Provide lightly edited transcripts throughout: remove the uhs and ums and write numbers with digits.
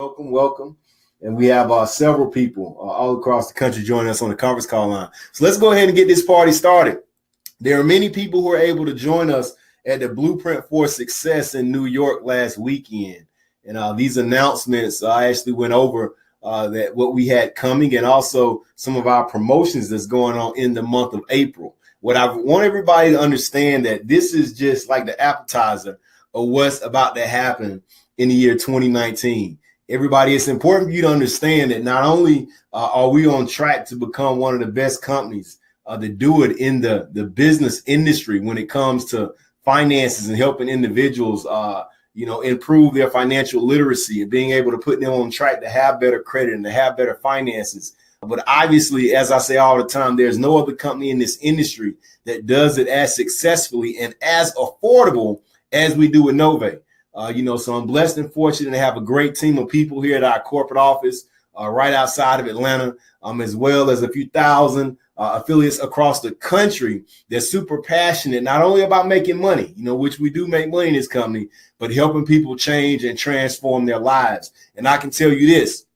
Welcome. And we have several people all across the country joining us on the conference call line. So let's go ahead and get this party started. There are many people who are able to join us at the Blueprint for Success in New York last weekend. And these announcements, I actually went over that what we had coming and also some of our promotions that's going on in the month of April. What I want everybody to understand that this is just like the appetizer of what's about to happen in the year 2019. Everybody, it's important for you to understand that not only are we on track to become one of the best companies to do it in the business industry when it comes to finances and helping individuals, improve their financial literacy and being able to put them on track to have better credit and to have better finances. But obviously, as I say all the time, there's no other company in this industry that does it as successfully and as affordable as we do with Novae. So I'm blessed and fortunate to have a great team of people here at our corporate office right outside of Atlanta, as well as a few thousand affiliates across the country that's super passionate, not only about making money, which we do make money in this company, but helping people change and transform their lives. And I can tell you this,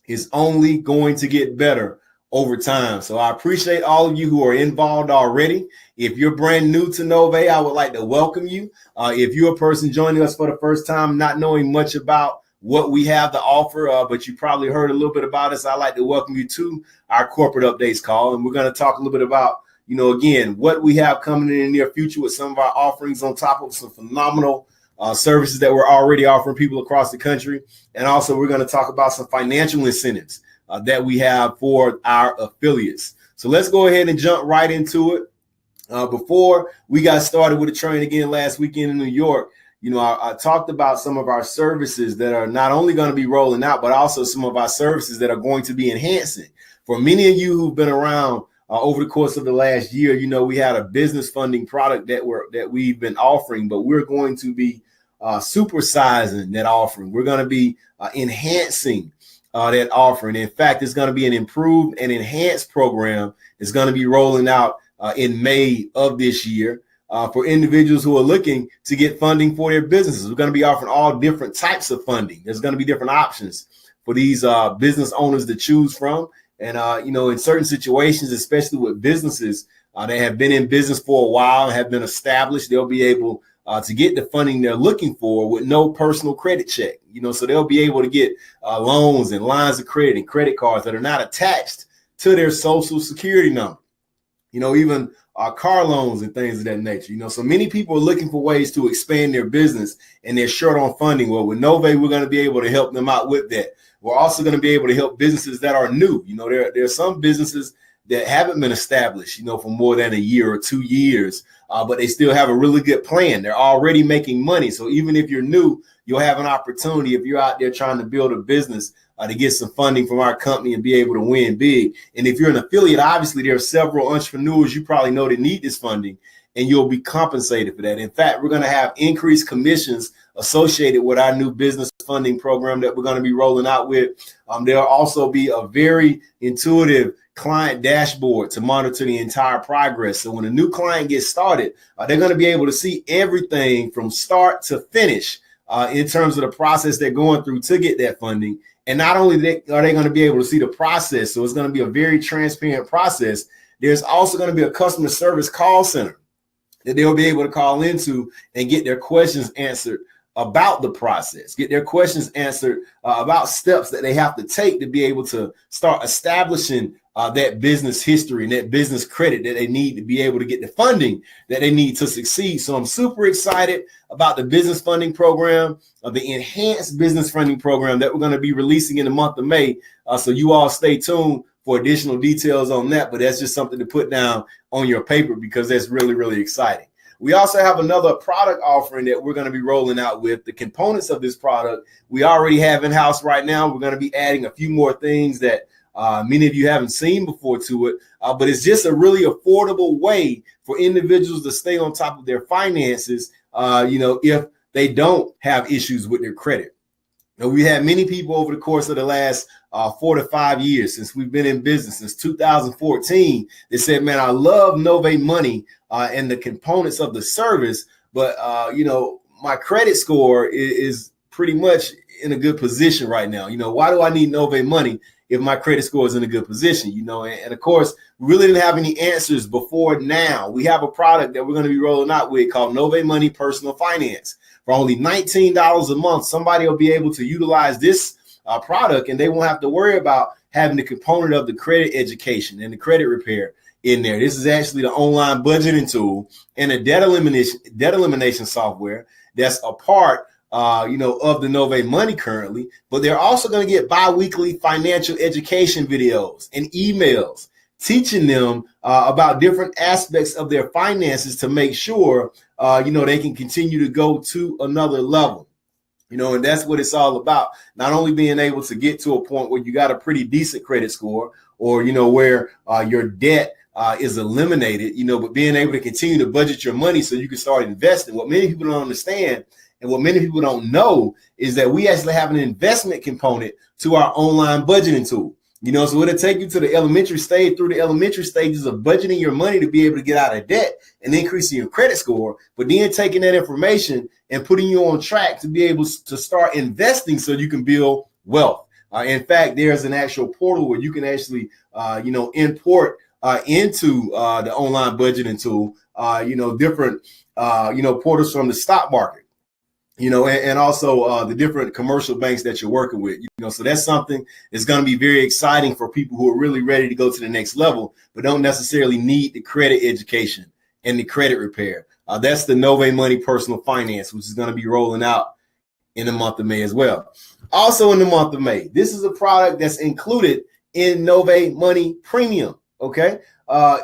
it's only going to get better over time. So I appreciate all of you who are involved already. If you're brand new to Novae, I would like to welcome you. If you're a person joining us for the first time, not knowing much about what we have to offer, but you probably heard a little bit about us, I'd like to welcome you to our corporate updates call. And we're going to talk a little bit about, again, what we have coming in the near future with some of our offerings on top of some phenomenal services that we're already offering people across the country. And also we're going to talk about some financial incentives that we have for our affiliates. So let's go ahead and jump right into it. Before we got started with the training again last weekend in New York, I talked about some of our services that are not only going to be rolling out, but also some of our services that are going to be enhancing. For many of you who've been around over the course of the last year, we had a business funding product that we've been offering, but we're going to be supersizing that offering. We're going to be enhancing that offering. In fact, it's going to be an improved and enhanced program. It's going to be rolling out in May of this year for individuals who are looking to get funding for their businesses. We're going to be offering all different types of funding. There's going to be different options for these business owners to choose from. And, in certain situations, especially with businesses that have been in business for a while and have been established, they'll be able to get the funding they're looking for with no personal credit check. So they'll be able to get loans and lines of credit and credit cards that are not attached to their social security number. Even car loans and things of that nature. So many people are looking for ways to expand their business and they're short on funding. Well, with Novae, we're going to be able to help them out with that. We're also going to be able to help businesses that are new. There are some businesses that haven't been established, for more than a year or 2 years, but they still have a really good plan. They're already making money. So even if you're new, you'll have an opportunity if you're out there trying to build a business to get some funding from our company and be able to win big. And if you're an affiliate, obviously there are several entrepreneurs you probably know that need this funding, and you'll be compensated for that. In fact, we're going to have increased commissions associated with our new business funding program that we're going to be rolling out with. There'll also be a very intuitive client dashboard to monitor the entire progress. So when a new client gets started, they're going to be able to see everything from start to finish in terms of the process they're going through to get that funding. And not only are they going to be able to see the process, so it's going to be a very transparent process, there's also going to be a customer service call center that they'll be able to call into and get their questions answered about the process, get their questions answered about steps that they have to take to be able to start establishing that business history and that business credit that they need to be able to get the funding that they need to succeed. So I'm super excited about the business funding program, the enhanced business funding program that we're going to be releasing in the month of May. So you all stay tuned for additional details on that. But that's just something to put down on your paper because that's really, really exciting. We also have another product offering that we're going to be rolling out with. The components of this product we already have in-house right now. We're going to be adding a few more things that many of you haven't seen before to it, but it's just a really affordable way for individuals to stay on top of their finances, if they don't have issues with their credit. Now, we had many people over the course of the last 4 to 5 years since we've been in business, since 2014, they said, man, I love Novae Money and the components of the service, but, my credit score is pretty much in a good position right now. Why do I need Novae money if my credit score is in a good position? And of course, we really didn't have any answers before now. We have a product that we're going to be rolling out with called Novae Money Personal Finance. For only $19 a month, somebody will be able to utilize this product, and they won't have to worry about having the component of the credit education and the credit repair in there. This is actually the online budgeting tool and a debt elimination software that's a part of the Novae Money currently, but they're also going to get bi-weekly financial education videos and emails teaching them about different aspects of their finances to make sure, they can continue to go to another level. And that's what it's all about. Not only being able to get to a point where you got a pretty decent credit score or, where your debt is eliminated, but being able to continue to budget your money so you can start investing. What many people don't understand and what many people don't know is that we actually have an investment component to our online budgeting tool. So it'll take you to the elementary stage, through the elementary stages of budgeting your money to be able to get out of debt and increasing your credit score, but then taking that information and putting you on track to be able to start investing so you can build wealth. In fact, there's an actual portal where you can actually, import into the online budgeting tool, different, portals from the stock market. And also the different commercial banks that you're working with, so that's something that's going to be very exciting for people who are really ready to go to the next level, but don't necessarily need the credit education and the credit repair. That's the Novae Money Personal Finance, which is going to be rolling out in the month of May as well. Also in the month of May, this is a product that's included in Novae Money Premium. Okay.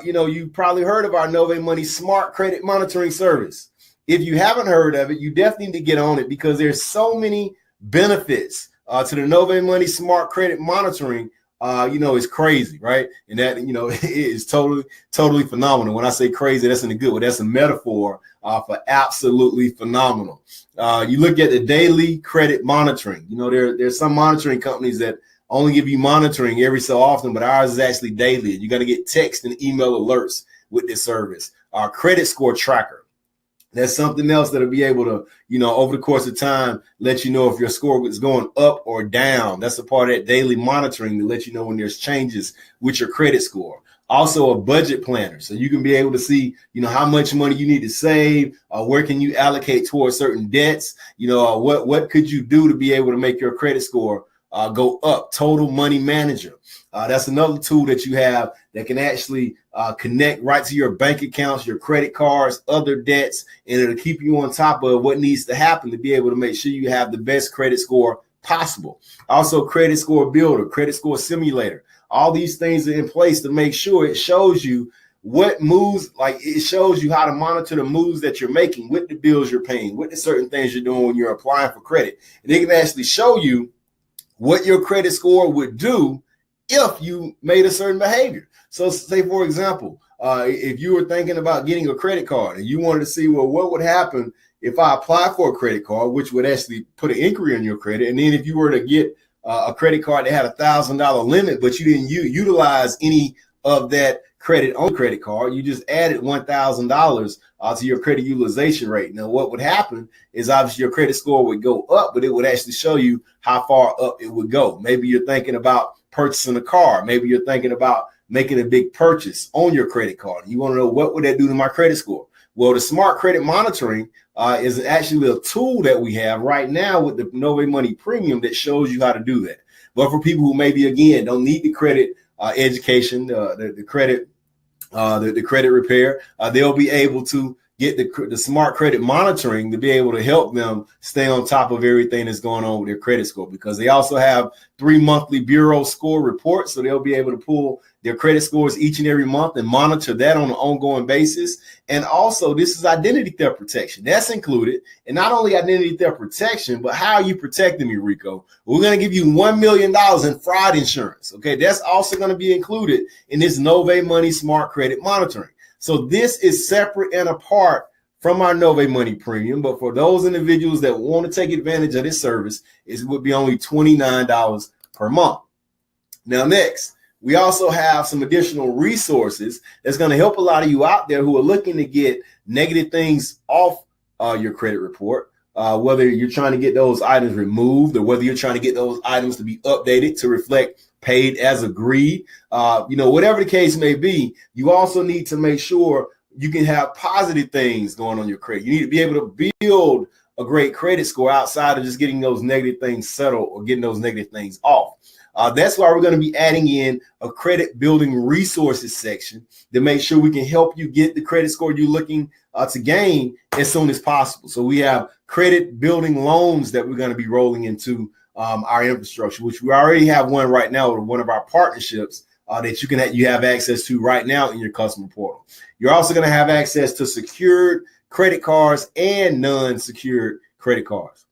You probably heard of our Novae Money Smart Credit Monitoring Service. If you haven't heard of it, you definitely need to get on it because there's so many benefits to the Novae Money Smart Credit Monitoring. It's crazy, right? And that, it is totally phenomenal. When I say crazy, that's in a good way. That's a metaphor for absolutely phenomenal. You look at the daily credit monitoring. There's some monitoring companies that only give you monitoring every so often, but ours is actually daily. You're going to get text and email alerts with this service. Our credit score tracker. That's something else that'll be able to, over the course of time, let you know if your score is going up or down. That's a part of that daily monitoring to let you know when there's changes with your credit score. Also a budget planner. So you can be able to see, how much money you need to save, where can you allocate towards certain debts, what could you do to be able to make your credit score go up. Total Money Manager. That's another tool that you have that can actually connect right to your bank accounts, your credit cards, other debts, and it'll keep you on top of what needs to happen to be able to make sure you have the best credit score possible. Also, Credit Score Builder, Credit Score Simulator. All these things are in place to make sure it shows you what moves, like it shows you how to monitor the moves that you're making with the bills you're paying, with the certain things you're doing when you're applying for credit. And it can actually show you what your credit score would do if you made a certain behavior. So say, for example, if you were thinking about getting a credit card and you wanted to see, well, what would happen if I apply for a credit card, which would actually put an inquiry on your credit. And then if you were to get a credit card that had $1,000 limit, but you didn't utilize any of that credit on credit card, you just added $1,000 to your credit utilization rate. Now, what would happen is obviously your credit score would go up, but it would actually show you how far up it would go. Maybe you're thinking about purchasing a car. Maybe you're thinking about making a big purchase on your credit card. You want to know, what would that do to my credit score? Well, the Smart Credit Monitoring is actually a tool that we have right now with the Novae Money Premium that shows you how to do that. But for people who maybe, again, don't need the credit education, the credit repair, they'll be able to get the Smart Credit Monitoring to be able to help them stay on top of everything that's going on with their credit score, because they also have 3 monthly bureau score reports. So they'll be able to pull their credit scores each and every month and monitor that on an ongoing basis. And also, this is identity theft protection. That's included. And not only identity theft protection, but how are you protecting me, Reco? We're going to give you $1 million in fraud insurance. Okay, that's also going to be included in this Novae Money Smart Credit Monitoring. So this is separate and apart from our Novae Money Premium. But for those individuals that want to take advantage of this service, it would be only $29 per month. Now, next, we also have some additional resources that's going to help a lot of you out there who are looking to get negative things off your credit report, whether you're trying to get those items removed or whether you're trying to get those items to be updated to reflect paid as agreed, whatever the case may be, you also need to make sure you can have positive things going on your credit. You need to be able to build a great credit score outside of just getting those negative things settled or getting those negative things off. That's why we're going to be adding in a credit building resources section to make sure we can help you get the credit score you're looking to gain as soon as possible. So we have credit building loans that we're going to be rolling into our infrastructure, which we already have one right now with one of our partnerships that you have access to right now in your customer portal. You're also going to have access to secured credit cards and non-secured credit cards.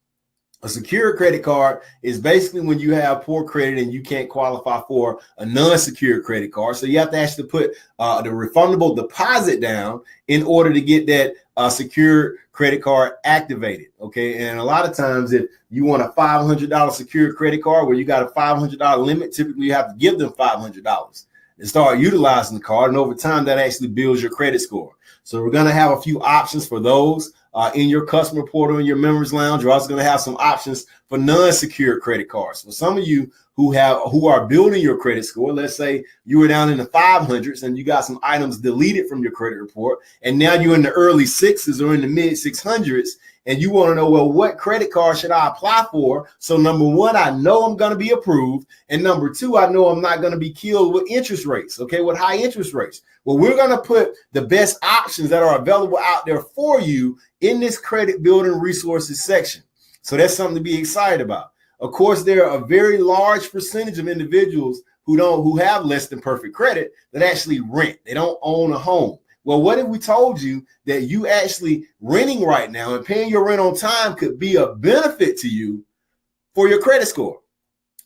A secured credit card is basically when you have poor credit and you can't qualify for a non-secured credit card. So you have to actually put the refundable deposit down in order to get that secured credit card activated. Okay. And a lot of times if you want a $500 secured credit card where you got a $500 limit, typically you have to give them $500 and start utilizing the card. And over time, that actually builds your credit score. So we're going to have a few options for those. In your customer portal, in your members lounge, you're also going to have some options for non-secured credit cards. For some of you who are building your credit score, let's say you were down in the 500s and you got some items deleted from your credit report, and now you're in the early 6s or in the mid 600s, and you want to know, well, what credit card should I apply for? So number one, I know I'm going to be approved. And number two, I know I'm not going to be killed with interest rates, okay, with high interest rates. Well, we're going to put the best options that are available out there for you in this credit building resources section. So that's something to be excited about. Of course, there are a very large percentage of individuals who have less than perfect credit that actually rent. They don't own a home. Well, what if we told you that you actually renting right now and paying your rent on time could be a benefit to you for your credit score?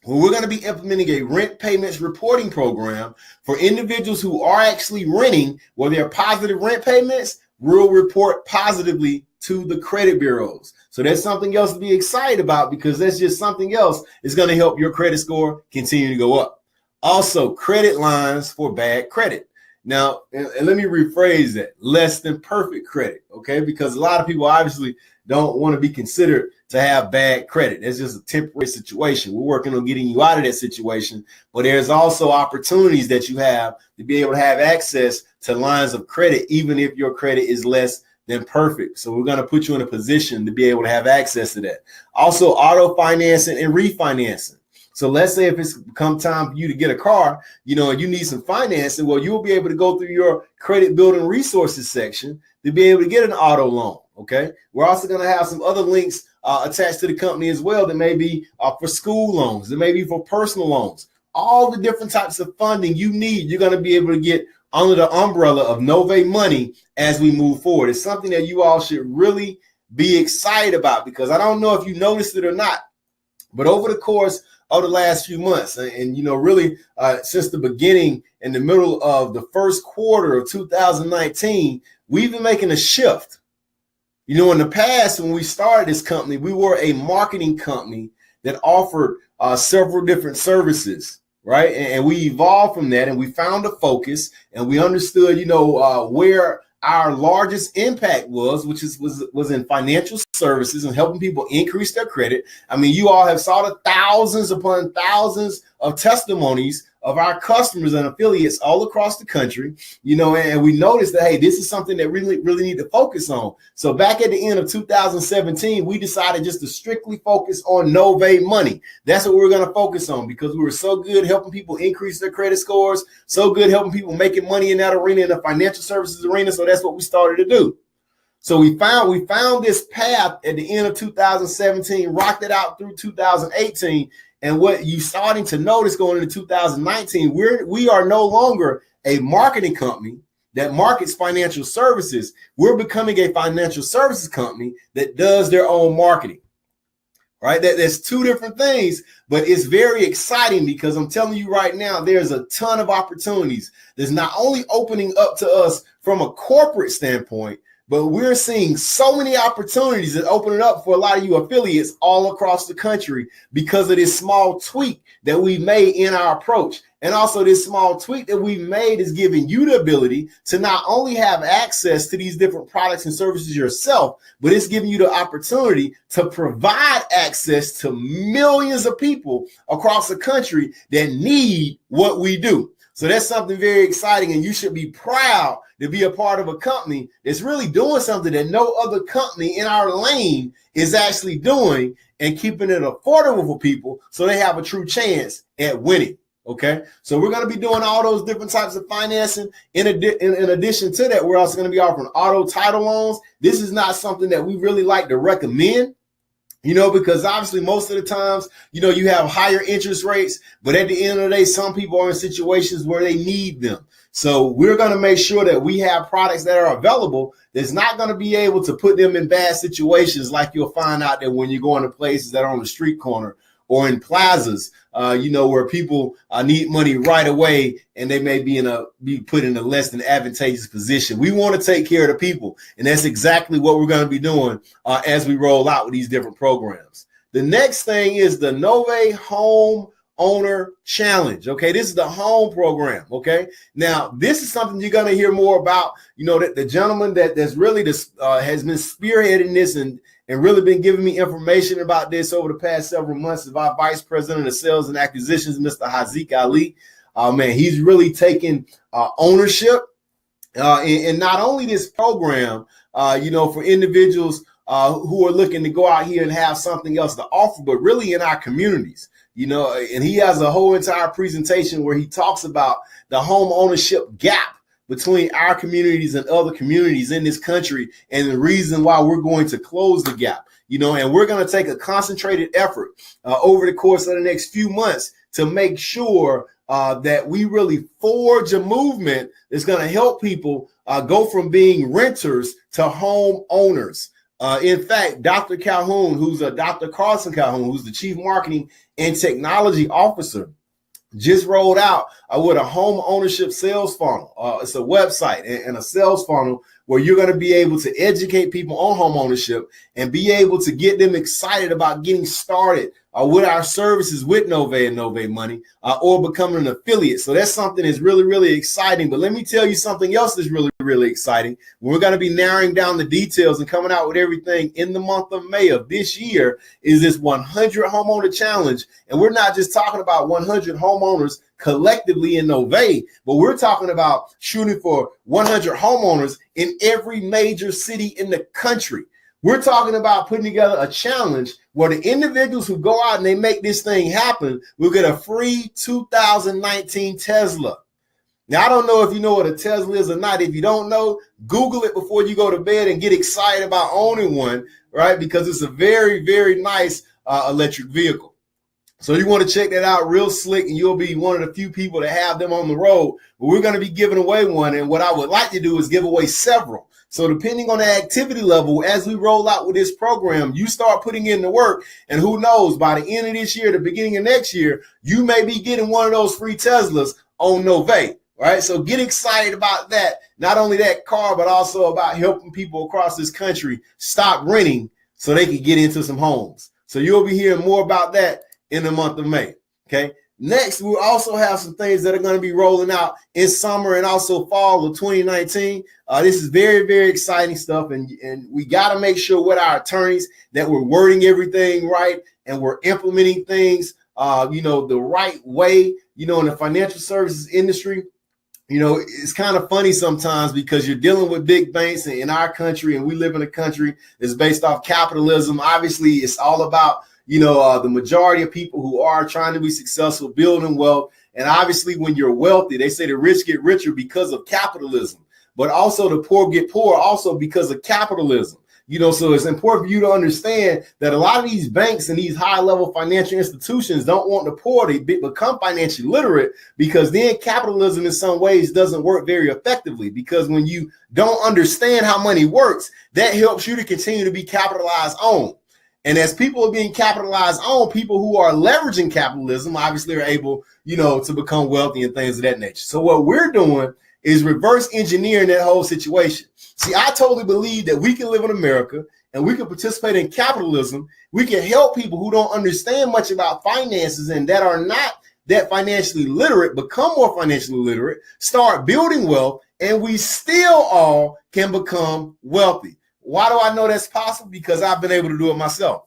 Well, we're going to be implementing a rent payments reporting program for individuals who are actually renting, where there are positive rent payments, will report positively to the credit bureaus. So that's something else to be excited about, because that's just something else that's going to help your credit score continue to go up. Also, credit lines for bad credit. Now, and let me rephrase that, less than perfect credit, okay? Because a lot of people obviously don't want to be considered to have bad credit. It's just a temporary situation. We're working on getting you out of that situation, but there's also opportunities that you have to be able to have access to lines of credit, even if your credit is less than perfect. So we're going to put you in a position to be able to have access to that. Also, auto financing and refinancing. So let's say if it's come time for you to get a car, and you need some financing, well, you'll be able to go through your credit building resources section to be able to get an auto loan. Okay. We're also going to have some other links attached to the company as well that may be for school loans, that may be for personal loans. All the different types of funding you need, you're going to be able to get under the umbrella of Novae Money as we move forward. It's something that you all should really be excited about, because I don't know if you noticed it or not, but over the course of the last few months, and really since the beginning, in the middle of the first quarter of 2019, we've been making a shift. In the past, when we started this company, we were a marketing company that offered several different services, right? And we evolved from that, and we found a focus, and we understood, where our largest impact was in financial services and helping people increase their credit. I mean, you all have saw the thousands upon thousands of testimonies of our customers and affiliates all across the country, and we noticed that, hey, this is something that really need to focus on. So back at the end of 2017, we decided just to strictly focus on Novae Money. That's what we're going to focus on, because we were so good helping people increase their credit scores, so good helping people making money in that arena, in the financial services arena. So that's what we started to do. So we found this path at the end of 2017, rocked it out through 2018. And what you starting to notice going into 2019, we are no longer a marketing company that markets financial services. We're becoming a financial services company that does their own marketing, right? There's two different things, but it's very exciting, because I'm telling you right now, there's a ton of opportunities that's not only opening up to us from a corporate standpoint, but we're seeing so many opportunities that open it up for a lot of you affiliates all across the country because of this small tweak that we made in our approach. And also this small tweak that we made is giving you the ability to not only have access to these different products and services yourself, but it's giving you the opportunity to provide access to millions of people across the country that need what we do. So that's something very exciting, and you should be proud to be a part of a company that's really doing something that no other company in our lane is actually doing and keeping it affordable for people so they have a true chance at winning. Okay, so we're going to be doing all those different types of financing. In addition to that, we're also going to be offering auto title loans. This is not something that we really like to recommend, because obviously most of the times, you have higher interest rates, but at the end of the day, some people are in situations where they need them. So we're going to make sure that we have products that are available that's not going to be able to put them in bad situations, like you'll find out that when you go into places that are on the street corner or in plazas, where people need money right away and they may be put in a less than advantageous position. We want to take care of the people, and that's exactly what we're going to be doing as we roll out with these different programs. The next thing is the Novae Home Owner Challenge. Okay, this is the home program. Okay, now this is something you're going to hear more about. That the gentleman that's really has been spearheading this and really been giving me information about this over the past several months is our Vice President of Sales and Acquisitions, Mr. Haziq Ali. Man, he's really taken ownership and not only this program, for individuals who are looking to go out here and have something else to offer, but really in our communities. And he has a whole entire presentation where he talks about the home ownership gap between our communities and other communities in this country and the reason why we're going to close the gap, and we're going to take a concentrated effort over the course of the next few months to make sure that we really forge a movement that's going to help people go from being renters to home owners. In fact, Dr. Calhoun, Dr. Carson Calhoun, who's the Chief Marketing and Technology Officer, just rolled out with a home ownership sales funnel. It's a website and a sales funnel where you're going to be able to educate people on home ownership and be able to get them excited about getting started with our services with Novae and Novae Money or becoming an affiliate. So that's something that's really, really exciting. But let me tell you something else that's really, really exciting. We're going to be narrowing down the details and coming out with everything in the month of May of this year is this 100 homeowner challenge. And we're not just talking about 100 homeowners collectively in Novae, but we're talking about shooting for 100 homeowners in every major city in the country. We're talking about putting together a challenge where the individuals who go out and they make this thing happen will get a free 2019 Tesla. Now, I don't know if you know what a Tesla is or not. If you don't know, Google it before you go to bed and get excited about owning one, right? Because it's a very, very nice electric vehicle. So you want to check that out, real slick, and you'll be one of the few people to have them on the road. But we're going to be giving away one, and what I would like to do is give away several. So depending on the activity level, as we roll out with this program, you start putting in the work, and who knows, by the end of this year, the beginning of next year, you may be getting one of those free Teslas on Novae, right? So get excited about that. Not only that car, but also about helping people across this country stop renting so they can get into some homes. So you'll be hearing more about that in the month of May. Okay. Next, we'll also have some things that are going to be rolling out in summer and also fall of 2019. This is very, very exciting stuff. And we got to make sure with our attorneys that we're wording everything right and we're implementing things, the right way, in the financial services industry. It's kind of funny sometimes because you're dealing with big banks in our country, and we live in a country that's based off capitalism. Obviously, it's all about the majority of people who are trying to be successful, building wealth. And obviously, when you're wealthy, they say the rich get richer because of capitalism, but also the poor get poor also because of capitalism. So it's important for you to understand that a lot of these banks and these high level financial institutions don't want the poor to become financially literate, because then capitalism in some ways doesn't work very effectively, because when you don't understand how money works, that helps you to continue to be capitalized on. And as people are being capitalized on, people who are leveraging capitalism obviously are able, to become wealthy and things of that nature. So what we're doing is reverse engineering that whole situation. See, I totally believe that we can live in America and we can participate in capitalism. We can help people who don't understand much about finances and that are not that financially literate, become more financially literate, start building wealth, and we still all can become wealthy. Why do I know that's possible? Because I've been able to do it myself.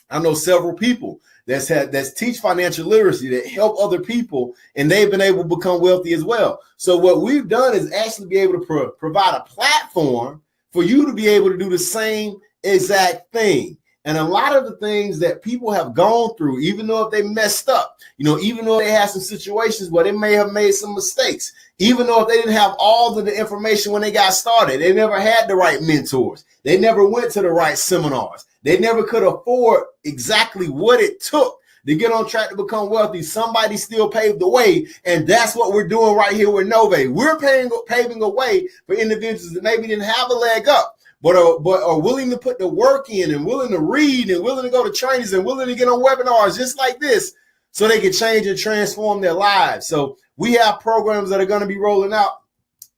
I know several people that's teach financial literacy, that help other people, and they've been able to become wealthy as well. So what we've done is actually be able to provide a platform for you to be able to do the same exact thing. And a lot of the things that people have gone through, even though if they messed up, even though they had some situations where they may have made some mistakes, even though if they didn't have all of the information when they got started, they never had the right mentors, they never went to the right seminars, they never could afford exactly what it took to get on track to become wealthy. Somebody still paved the way, and that's what we're doing right here with Novae. We're paving a way for individuals that maybe didn't have a leg up, but are willing to put the work in and willing to read and willing to go to trainings and willing to get on webinars just like this so they can change and transform their lives. So we have programs that are going to be rolling out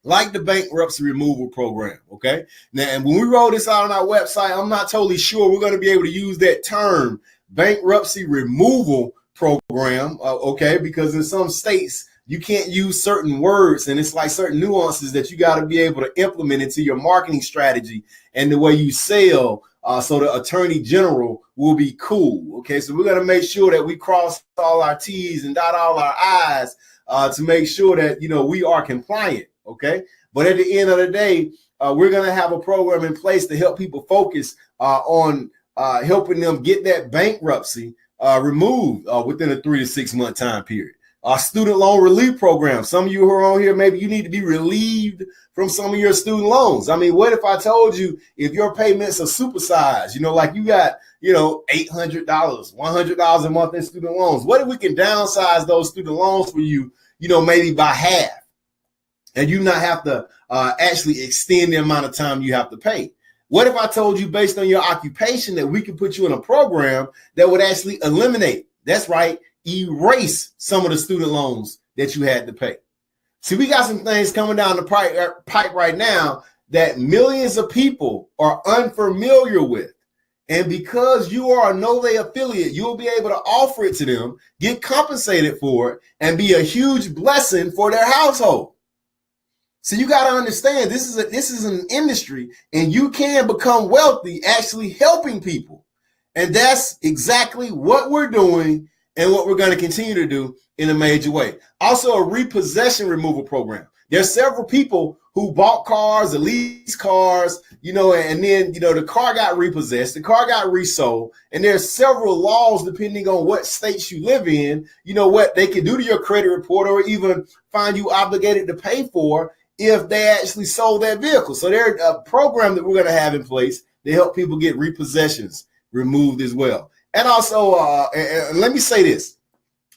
like the bankruptcy removal program, okay? Now, and when we roll this out on our website, I'm not totally sure we're going to be able to use that term, bankruptcy removal program, okay? Because in some states, you can't use certain words, and it's like certain nuances that you got to be able to implement into your marketing strategy and the way you sell, so the attorney general will be cool, okay? So we're going to make sure that we cross all our T's and dot all our I's to make sure that, we are compliant, okay? But at the end of the day, we're going to have a program in place to help people focus on helping them get that bankruptcy removed within a 3 to 6 month time period. Our student loan relief program. Some of you who are on here, maybe you need to be relieved from some of your student loans. I mean, what if I told you if your payments are supersized, like you got, $800, $100 a month in student loans? What if we can downsize those student loans for you, maybe by half, and you not have to actually extend the amount of time you have to pay? What if I told you based on your occupation that we could put you in a program that would actually eliminate, that's right, erase some of the student loans that you had to pay? See, we got some things coming down the pipe right now that millions of people are unfamiliar with. And because you are a Novae affiliate, you'll be able to offer it to them, get compensated for it, and be a huge blessing for their household. So you got to understand, this is an industry, and you can become wealthy actually helping people. And that's exactly what we're doing and what we're going to continue to do in a major way. Also, a repossession removal program. There's several people who bought cars, or leased cars, and then, the car got repossessed, the car got resold, and there's several laws depending on what states you live in, what they can do to your credit report or even find you obligated to pay for if they actually sold that vehicle. So there's a program that we're going to have in place to help people get repossessions removed as well. And also, and let me say this,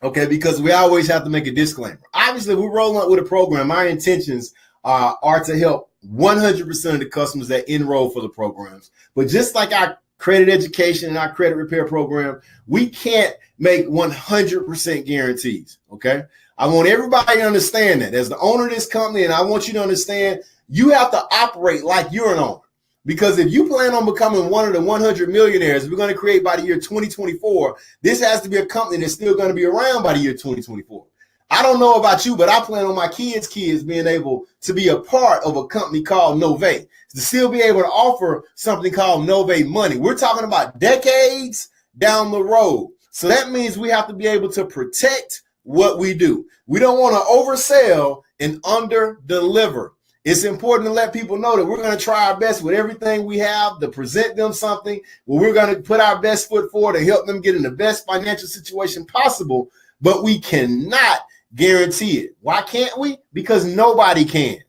okay, because we always have to make a disclaimer. Obviously, we're rolling out with a program. Our intentions are to help 100% of the customers that enroll for the programs. But just like our credit education and our credit repair program, we can't make 100% guarantees, okay? I want everybody to understand that as the owner of this company, and I want you to understand, you have to operate like you're an owner. Because if you plan on becoming one of the 100 millionaires we're going to create by the year 2024, this has to be a company that's still going to be around by the year 2024. I don't know about you, but I plan on my kids being able to be a part of a company called Novae, to still be able to offer something called Novae money. We're talking about decades down the road. So that means we have to be able to protect what we do. We don't want to oversell and under-deliver. It's important to let people know that we're going to try our best with everything we have to present them something where we're going to put our best foot forward to help them get in the best financial situation possible, but we cannot guarantee it. Why can't we? Because nobody can.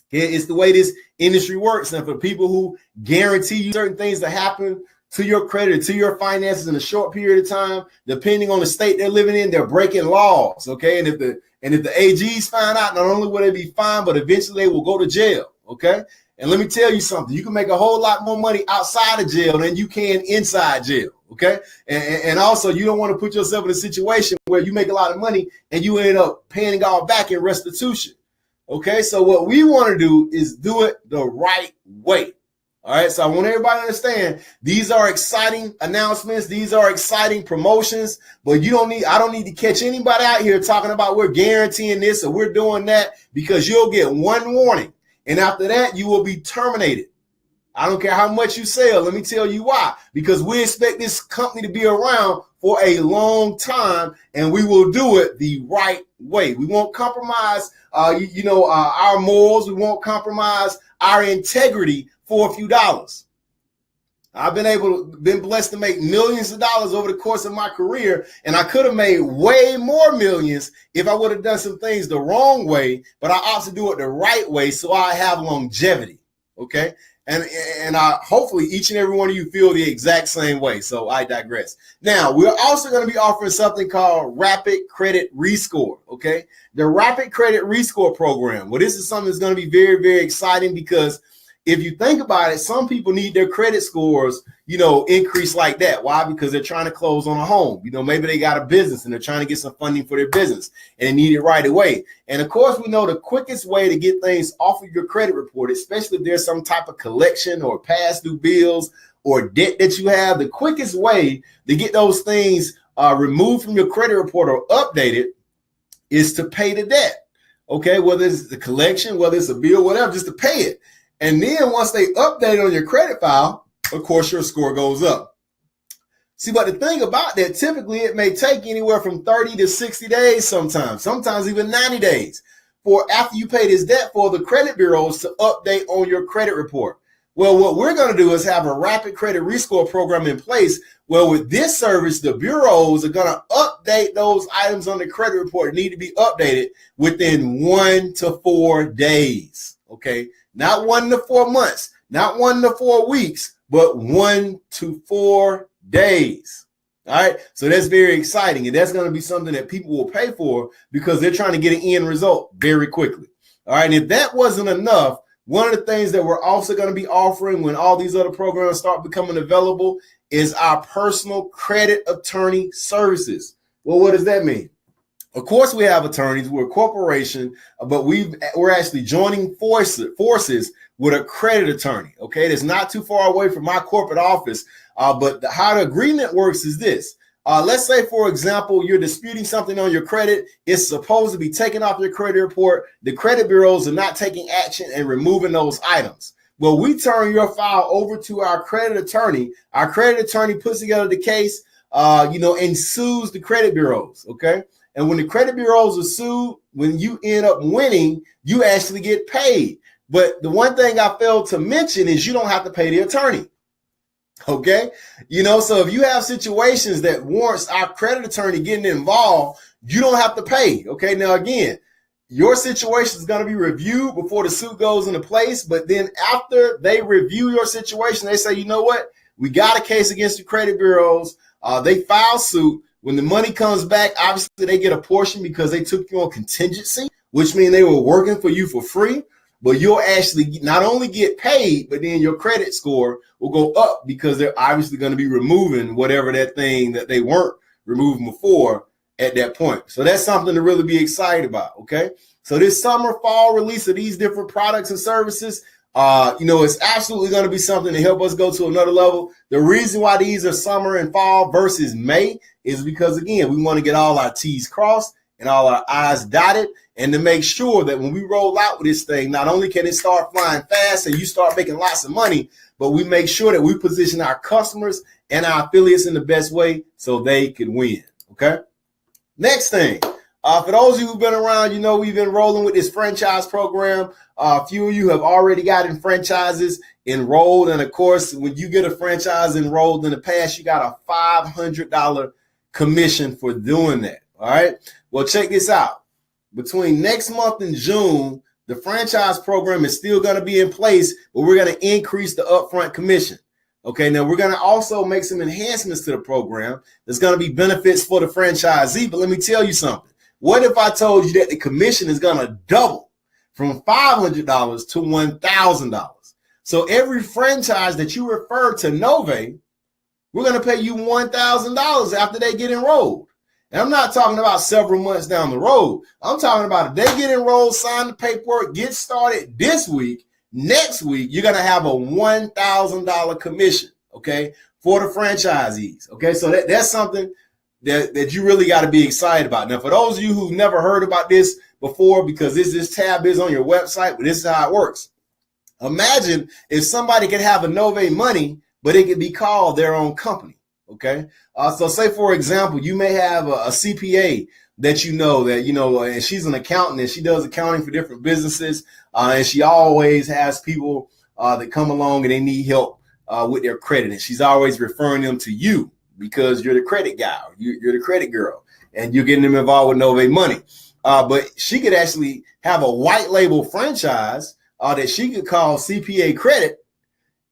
It's the way this industry works. And for people who guarantee you certain things to happen to your credit, to your finances in a short period of time, depending on the state they're living in, they're breaking laws, okay? And if the AGs find out, not only will they be fined, but eventually they will go to jail, okay? And let me tell you something. You can make a whole lot more money outside of jail than you can inside jail, okay? And also, you don't want to put yourself in a situation where you make a lot of money and you end up paying it all back in restitution, okay? So what we want to do is do it the right way, All right, so I want everybody to understand these are exciting announcements. These are exciting promotions, but I don't need to catch anybody out here talking about we're guaranteeing this or we're doing that, because you'll get one warning. And after that, you will be terminated. I don't care how much you sell. Let me tell you why. Because we expect this company to be around for a long time, and we will do it the right way. We won't compromise, our morals. We won't compromise our integrity for a few dollars. I've been blessed to make millions of dollars over the course of my career, and I could have made way more millions if I would have done some things the wrong way, but I opted to do it the right way so I have longevity. Okay. And I hopefully each and every one of you feel the exact same way. So I digress. Now, we're also going to be offering something called Rapid Credit Rescore. Okay. The Rapid Credit Rescore program. Well, this is something that's going to be very, very exciting, because if you think about it, some people need their credit scores, increase like that. Why? Because they're trying to close on a home. Maybe they got a business and they're trying to get some funding for their business and they need it right away. And of course, we know the quickest way to get things off of your credit report, especially if there's some type of collection or past due bills or debt that you have, the quickest way to get those things removed from your credit report or updated is to pay the debt. Okay, whether it's the collection, whether it's a bill, whatever, just to pay it. And then once they update on your credit file, of course, your score goes up. See, but the thing about that, typically it may take anywhere from 30 to 60 days sometimes even 90 days for after you pay this debt for the credit bureaus to update on your credit report. Well, what we're going to do is have a rapid credit rescore program in place. Well, with this service, the bureaus are going to update those items on the credit report that need to be updated within 1 to 4 days. Okay. Not 1 to 4 months, not 1 to 4 weeks, but 1 to 4 days. All right. So that's very exciting. And that's going to be something that people will pay for because they're trying to get an end result very quickly. All right. And if that wasn't enough, one of the things that we're also going to be offering when all these other programs start becoming available is our personal credit attorney services. Well, what does that mean? Of course, we have attorneys. We're a corporation, but we're actually joining forces with a credit attorney. Okay, that's not too far away from my corporate office. But how the agreement works is this. Let's say, for example, you're disputing something on your credit. It's supposed to be taken off your credit report. The credit bureaus are not taking action and removing those items. Well, we turn your file over to our credit attorney. Our credit attorney puts together the case, and sues the credit bureaus. Okay. And when the credit bureaus are sued, when you end up winning, you actually get paid. But the one thing I failed to mention is you don't have to pay the attorney. Okay. So if you have situations that warrants our credit attorney getting involved, you don't have to pay. Okay. Now, again, your situation is going to be reviewed before the suit goes into place. But then after they review your situation, they say, you know what? We got a case against the credit bureaus. They file suit. When the money comes back, obviously they get a portion because they took you on contingency, which means they were working for you for free. But you'll actually not only get paid, but then your credit score will go up because they're obviously going to be removing whatever that thing that they weren't removing before at that point. So that's something to really be excited about. Okay. So this summer, fall release of these different products and services, it's absolutely going to be something to help us go to another level. The reason why these are summer and fall versus May is because, again, we want to get all our T's crossed and all our I's dotted, and to make sure that when we roll out with this thing, not only can it start flying fast and you start making lots of money, but we make sure that we position our customers and our affiliates in the best way so they can win. Okay. Next thing. For those of you who've been around, we've been rolling with this franchise program. A few of you have already gotten franchises enrolled. And of course, when you get a franchise enrolled in the past, you got a $500 commission for doing that. All right. Well, check this out. Between next month and June, the franchise program is still going to be in place, but we're going to increase the upfront commission. Okay, now we're going to also make some enhancements to the program. There's going to be benefits for the franchisee, but let me tell you something. What if I told you that the commission is going to double from $500 to $1,000? So every franchise that you refer to Novae, we're going to pay you $1,000 after they get enrolled. And I'm not talking about several months down the road. I'm talking about if they get enrolled, sign the paperwork, get started this week, Next week, you're going to have a $1,000 commission, okay, for the franchisees, okay? So that's something that you really got to be excited about. Now, for those of you who've never heard about this before, because this tab is on your website, but this is how it works. Imagine if somebody could have a Novae money, but it could be called their own company, okay? So say, for example, you may have a CPA that and she's an accountant and she does accounting for different businesses, and she always has people that come along and they need help with their credit, and she's always referring them to you because you're the credit guy, or you're the credit girl, and you're getting them involved with Novae money. But she could actually have a white label franchise that she could call CPA Credit,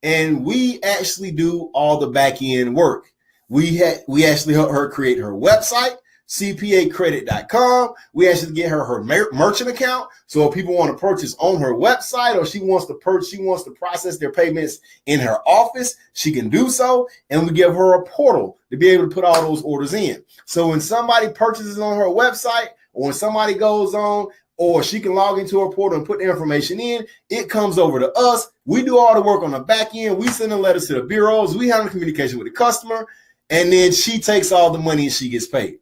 and we actually do all the back end work. We actually help her create her website, cpacredit.com. We actually get her merchant account. So if people want to purchase on her website, or she wants to process their payments in her office, she can do so. And we give her a portal to be able to put all those orders in. So when somebody purchases on her website, or when somebody goes on, or she can log into her portal and put the information in, it comes over to us. We do all the work on the back end. We send the letters to the bureaus. We handle communication with the customer. And then she takes all the money and she gets paid.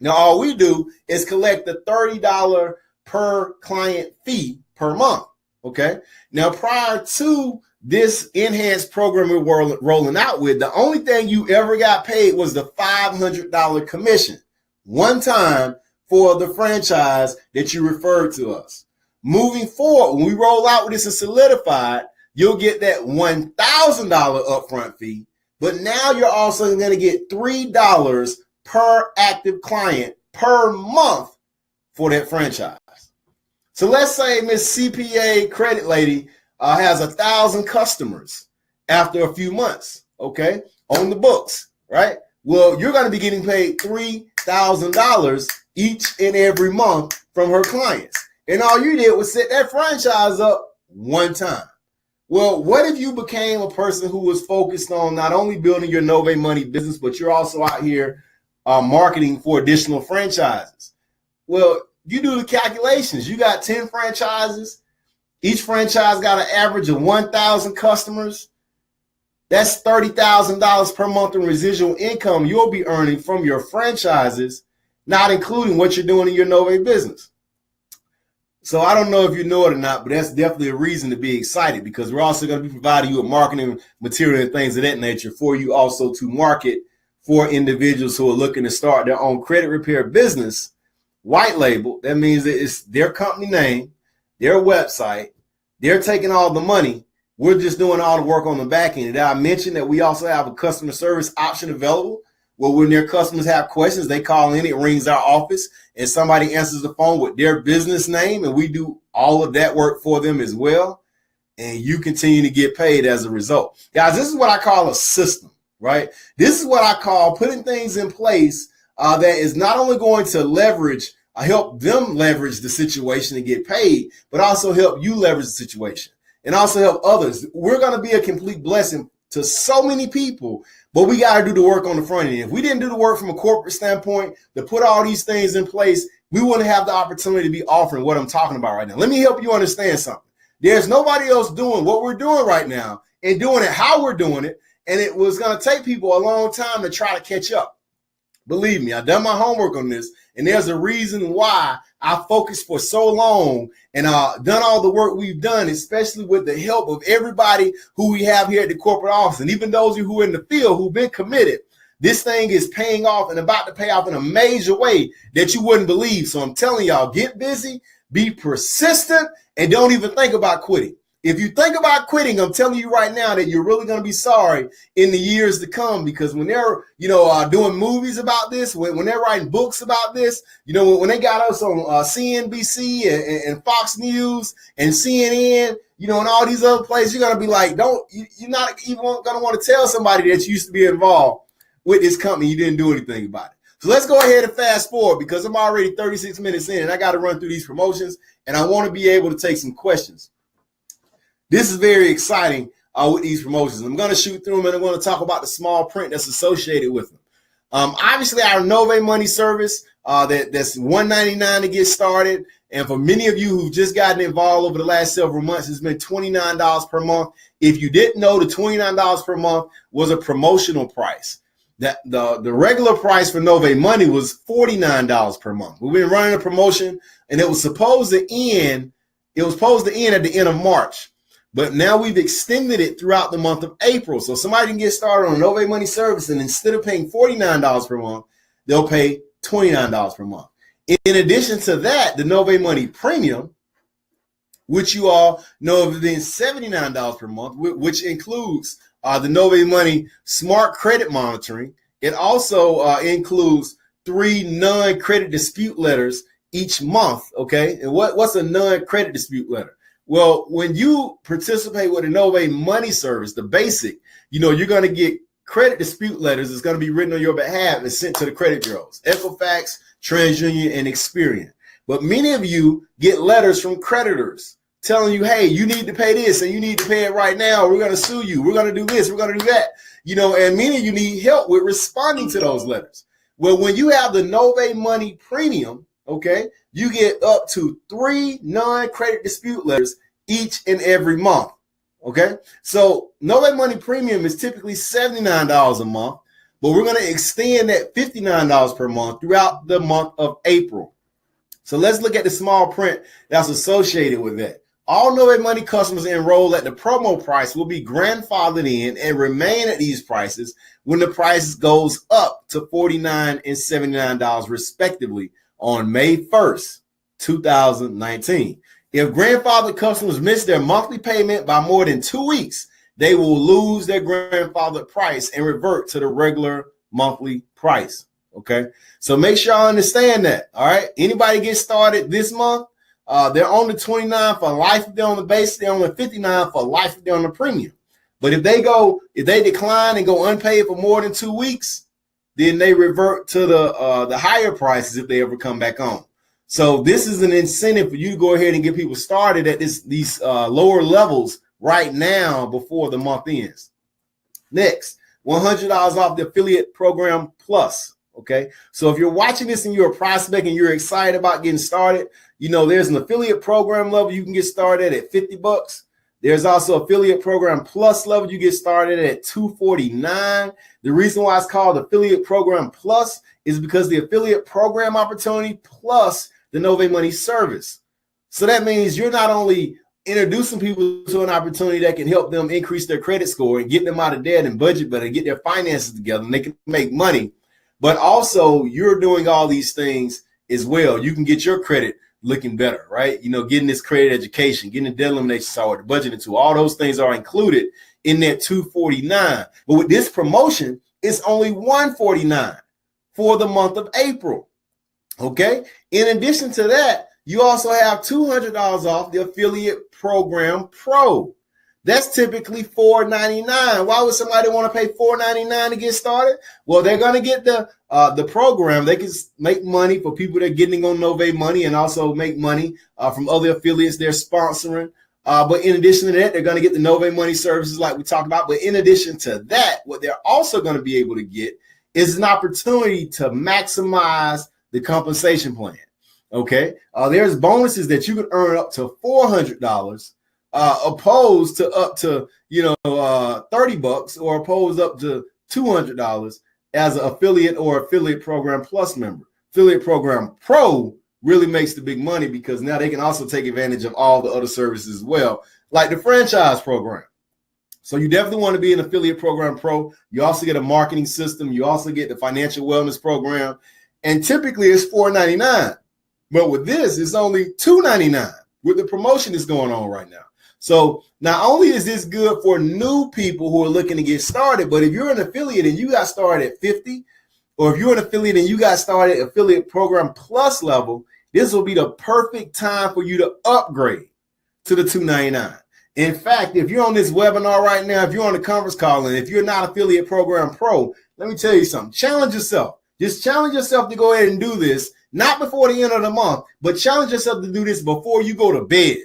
Now, all we do is collect the $30 per client fee per month, okay? Now, prior to this enhanced program we're rolling out with, the only thing you ever got paid was the $500 commission, one time, for the franchise that you referred to us. Moving forward, when we roll out with this and solidified, you'll get that $1,000 upfront fee, but now you're also going to get $3 per active client per month for that franchise. So let's say Miss CPA Credit Lady has 1,000 customers after a few months, okay, on the books, right? Well, you're going to be getting paid $3,000 each and every month from her clients. And all you did was set that franchise up one time. Well, what if you became a person who was focused on not only building your Novae money business, but you're also out here marketing for additional franchises? Well, you do the calculations. You got 10 franchises. Each franchise got an average of 1,000 customers. That's $30,000 per month in residual income you'll be earning from your franchises, not including what you're doing in your Novae business. So I don't know if you know it or not, but that's definitely a reason to be excited, because we're also going to be providing you with marketing material and things of that nature for you also to market for individuals who are looking to start their own credit repair business, white label. That means that it's their company name, their website, they're taking all the money. We're just doing all the work on the back end. Did I mention that we also have a customer service option available? Well, when their customers have questions, they call in, it rings our office, and somebody answers the phone with their business name, and we do all of that work for them as well. And you continue to get paid as a result. Guys, this is what I call a system, right? This is what I call putting things in place that is not only going to help them leverage the situation and get paid, but also help you leverage the situation and also help others. We're going to be a complete blessing to so many people, but we got to do the work on the front end. If we didn't do the work from a corporate standpoint to put all these things in place, we wouldn't have the opportunity to be offering what I'm talking about right now. Let me help you understand something. There's nobody else doing what we're doing right now and doing it how we're doing it, and it was going to take people a long time to try to catch up. Believe me, I've done my homework on this, and there's a reason why I focused for so long and done all the work we've done, especially with the help of everybody who we have here at the corporate office. And even those of you who are in the field who've been committed, this thing is paying off and about to pay off in a major way that you wouldn't believe. So I'm telling y'all, get busy, be persistent, and don't even think about quitting. If you think about quitting, I'm telling you right now that you're really going to be sorry in the years to come, because when they're, doing movies about this, when they're writing books about this, when they got us on CNBC and Fox News and CNN, and all these other places, you're going to be like, you're not even going to want to tell somebody that you used to be involved with this company. You didn't do anything about it. So let's go ahead and fast forward, because I'm already 36 minutes in and I got to run through these promotions, and I want to be able to take some questions. This is very exciting with these promotions. I'm going to shoot through them, and I'm going to talk about the small print that's associated with them. Obviously, our Novae money service, that's $199 to get started, And for many of you who've just gotten involved over the last several months, it's been $29 per month. If you didn't know, the $29 per month was a promotional price. That the regular price for Novae Money was $49 per month. We've been running a promotion, and it was supposed to end. It was supposed to end at the end of March. But now we've extended it throughout the month of April. So somebody can get started on a Novae Money service, and instead of paying $49 per month, they'll pay $29 per month. In addition to that, the Novae Money Premium, which you all know has been $79 per month, which includes the Novae Money Smart Credit Monitoring. It also includes 3 non-credit dispute letters each month, okay? And what's a non-credit dispute letter? Well, when you participate with a Novae Money service, the basic, you're going to get credit dispute letters. It's going to be written on your behalf and sent to the credit bureaus, Equifax, TransUnion, and Experian. But many of you get letters from creditors telling you, hey, you need to pay this and you need to pay it right now. We're going to sue you. We're going to do this. We're going to do that. And many of you need help with responding to those letters. Well, when you have the Novae Money Premium, okay, you get up to 3 non-credit dispute letters each and every month. Okay, so Novae Money Premium is typically $79 a month, but we're going to extend that $59 per month throughout the month of April. So let's look at the small print that's associated with that. All Novae Money customers enrolled at the promo price will be grandfathered in and remain at these prices when the price goes up to $49 and $79 respectively on May 1st, 2019. If grandfathered customers miss their monthly payment by more than 2 weeks, they will lose their grandfathered price and revert to the regular monthly price. Okay, so make sure I understand that. All right, anybody get started this month, they're on the $29 for life if they're on the base, they're on the $59 for life if they're on the premium. But if they decline and go unpaid for more than 2 weeks, then they revert to the higher prices if they ever come back on. So this is an incentive for you to go ahead and get people started at these lower levels right now before the month ends. Next, $100 off the affiliate program plus. Okay, so if you're watching this and you're a prospect and you're excited about getting started, there's an affiliate program level you can get started at $50. There's also affiliate program plus level you get started at $249. The reason why it's called affiliate program plus is because the affiliate program opportunity plus the Novae Money service. So that means you're not only introducing people to an opportunity that can help them increase their credit score and get them out of debt and budget better and get their finances together and they can make money, but also you're doing all these things as well. You can get your credit looking better, right? Getting this credit education, getting the debt elimination software, the budgeting tool, all those things are included in that $249. But with this promotion, it's only $149 for the month of April. Okay. In addition to that, you also have $200 off the affiliate program pro. That's typically $499. Why would somebody want to pay $499 to get started? Well, they're going to get the program. They can make money for people that are getting on Novae Money and also make money from other affiliates they're sponsoring. But in addition to that, they're going to get the Novae Money services like we talked about. But in addition to that, what they're also going to be able to get is an opportunity to maximize the compensation plan. Okay, there's bonuses that you can earn up to $400, opposed to up to $30, or opposed up to $200 as an affiliate or affiliate program plus member. Affiliate program pro really makes the big money because now they can also take advantage of all the other services as well, like the franchise program. So you definitely want to be an affiliate program pro. You also get a marketing system. You also get the financial wellness program. And typically it's $499. But with this, it's only $299 with the promotion that's going on right now. So not only is this good for new people who are looking to get started, but if you're an affiliate and you got started at 50, or if you're an affiliate and you got started at affiliate program plus level, this will be the perfect time for you to upgrade to the $299. In fact, if you're on this webinar right now, if you're on the conference call, and if you're not affiliate program pro, let me tell you something. Challenge yourself. Just challenge yourself to go ahead and do this, not before the end of the month, but challenge yourself to do this before you go to bed.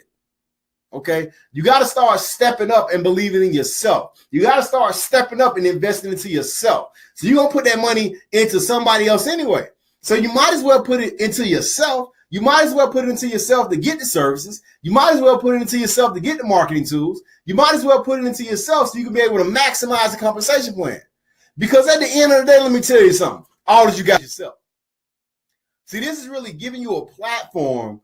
Okay, you got to start stepping up and believing in yourself. You got to start stepping up and investing into yourself. So you're going to put that money into somebody else anyway. So you might as well put it into yourself You might as well put it into yourself to get the services. You might as well put it into yourself to get the marketing tools. You might as well put it into yourself so you can be able to maximize the compensation plan. Because at the end of the day, let me tell you something. All that you got yourself. See, this is really giving you a platform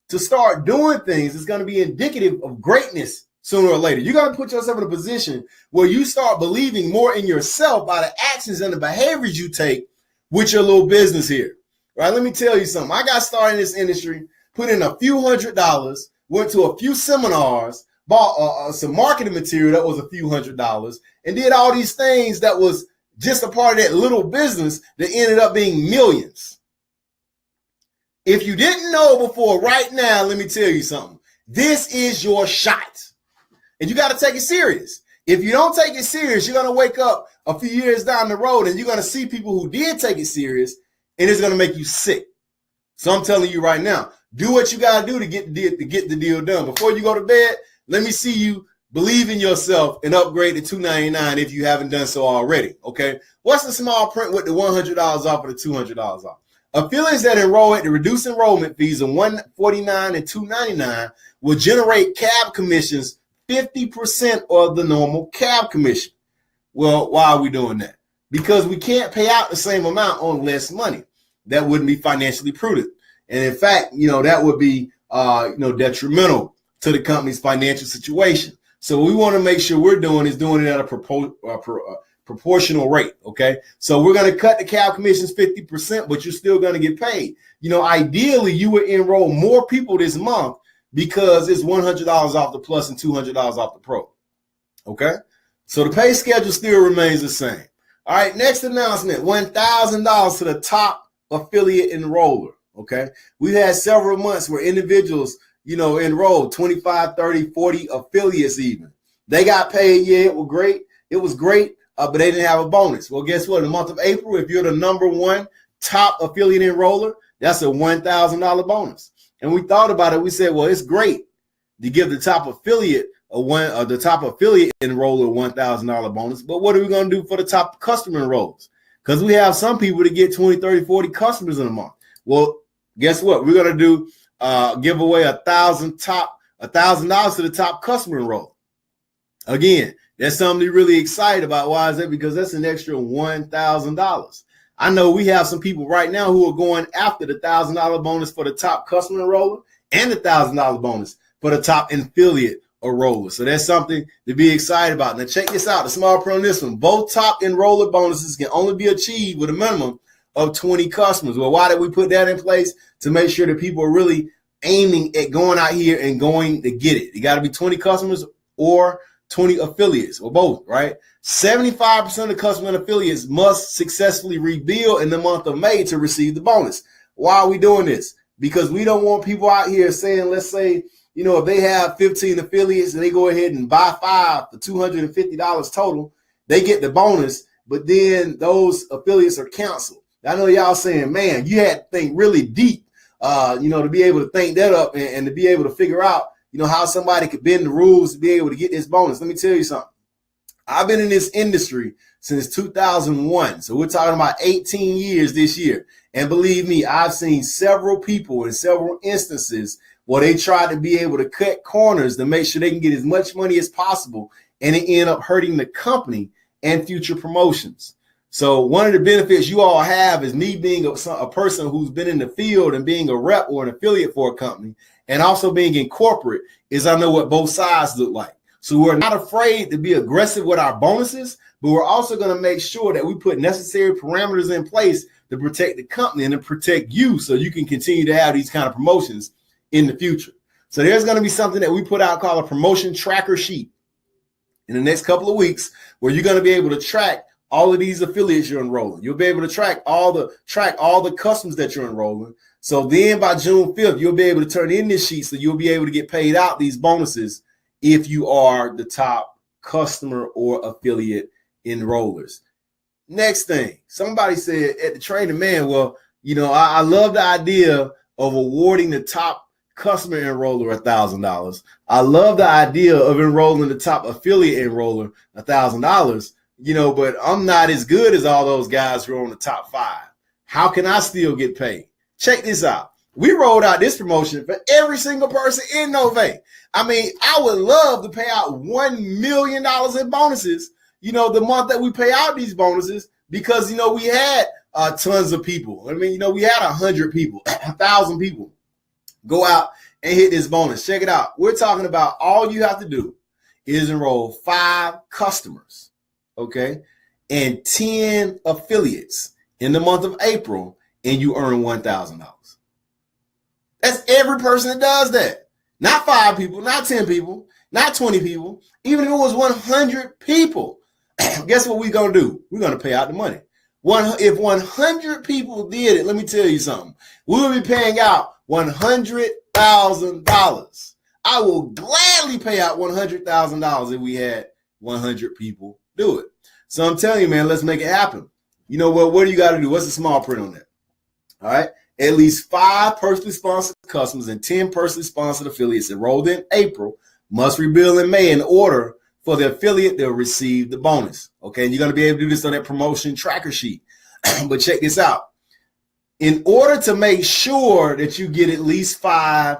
to start doing things that's going to be indicative of greatness sooner or later. You got to put yourself in a position where you start believing more in yourself by the actions and the behaviors you take with your little business here. Right? Let me tell you something. I got started in this industry, put in a few $100s, went to a few seminars, bought some marketing material that was a few $100s, and did all these things that was just a part of that little business that ended up being millions. If you didn't know before, right now, let me tell you something. This is your shot. And you got to take it serious. If you don't take it serious, you're going to wake up a few years down the road and you're going to see people who did take it serious, and it's going to make you sick. So I'm telling you right now, do what you got to do to get the deal done. Before you go to bed, let me see you believe in yourself and upgrade to $299 if you haven't done so already. Okay. What's the small print with the $100 off or the $200 off? Affiliates that enroll at the reduced enrollment fees of $149 and $299 will generate cab commissions 50% of the normal cab commission. Well, why are we doing that? Because we can't pay out the same amount on less money. That wouldn't be financially prudent. And in fact, that would be detrimental to the company's financial situation. So what we want to make sure we're doing is doing it at a proportional rate. Okay. So we're going to cut the cab commissions 50%, but you're still going to get paid. Ideally you would enroll more people this month because it's $100 off the plus and $200 off the pro. Okay. So the pay schedule still remains the same. All right. Next announcement, $1,000 to the top affiliate enroller. Okay. We've had several months where individuals, enrolled 25, 30, 40 affiliates even. They got paid. Yeah, it was great. It was great. But they didn't have a bonus. Well, guess what? In the month of April, if you're the number one top affiliate enroller, that's a $1,000 bonus. And we thought about it. We said, well, it's great to give the top affiliate the top affiliate enroller $1,000 bonus. But what are we going to do for the top customer enrollers? Because we have some people that get 20, 30, 40 customers in a month. Well, guess what? We're going to do give away $1,000 to the top customer enroller. Again, that's something you're really excited about. Why is that? Because that's an extra $1,000. I know we have some people right now who are going after the $1,000 bonus for the top customer enroller and the $1,000 bonus for the top affiliate enroller. So that's something to be excited about. Now check this out. The small print on this one. Both top enroller bonuses can only be achieved with a minimum of 20 customers. Well, why did we put that in place? To make sure that people are really aiming at going out here and going to get it. You got to be 20 customers or 20 affiliates or both, right? 75% of customers and affiliates must successfully rebuild in the month of May to receive the bonus. Why are we doing this? Because we don't want people out here saying, let's say, if they have 15 affiliates and they go ahead and buy 5 for $250 total, they get the bonus, but then those affiliates are canceled. I know y'all saying, man, you had to think really deep, to be able to think that up and to be able to figure out, how somebody could bend the rules to be able to get this bonus. Let me tell you something. I've been in this industry since 2001. So we're talking about 18 years this year. And believe me, I've seen several people in several instances where they try to be able to cut corners to make sure they can get as much money as possible. And it end up hurting the company and future promotions. So one of the benefits you all have is me being a person who's been in the field and being a rep or an affiliate for a company, and also being in corporate, is I know what both sides look like. So we're not afraid to be aggressive with our bonuses, but we're also going to make sure that we put necessary parameters in place to protect the company and to protect you so you can continue to have these kind of promotions in the future. So there's going to be something that we put out called a promotion tracker sheet in the next couple of weeks, where you're going to be able to track all of these affiliates you're enrolling. You'll be able to track all the customers that you're enrolling. So then by June 5th, you'll be able to turn in this sheet so you'll be able to get paid out these bonuses if you are the top customer or affiliate enrollers. Next thing, somebody said at the training, man, well, I love the idea of awarding the top customer enroller $1,000. I love the idea of enrolling the top affiliate enroller $1,000. But I'm not as good as all those guys who are on the top 5. How can I still get paid? Check this out. We rolled out this promotion for every single person in Novae. I mean, I would love to pay out $1 million in bonuses, the month that we pay out these bonuses, because, we had tons of people. I mean, we had 100 people, 1,000 people go out and hit this bonus. Check it out. We're talking about all you have to do is enroll 5 customers, okay, and 10 affiliates in the month of April, and you earn $1,000. That's every person that does that. Not 5 people, not 10 people, not 20 people. Even if it was 100 people, guess what we're going to do? We're going to pay out the money. If 100 people did it, let me tell you something. We will be paying out $100,000. I will gladly pay out $100,000 if we had 100 people do it. So I'm telling you, man, let's make it happen. You know what do you got to do? What's the small print on that? All right. At least 5 personally sponsored customers and 10 personally sponsored affiliates enrolled in April must rebill in May in order for the affiliate to receive the bonus. Okay. And you're going to be able to do this on that promotion tracker sheet. But check this out. In order to make sure that you get at least 5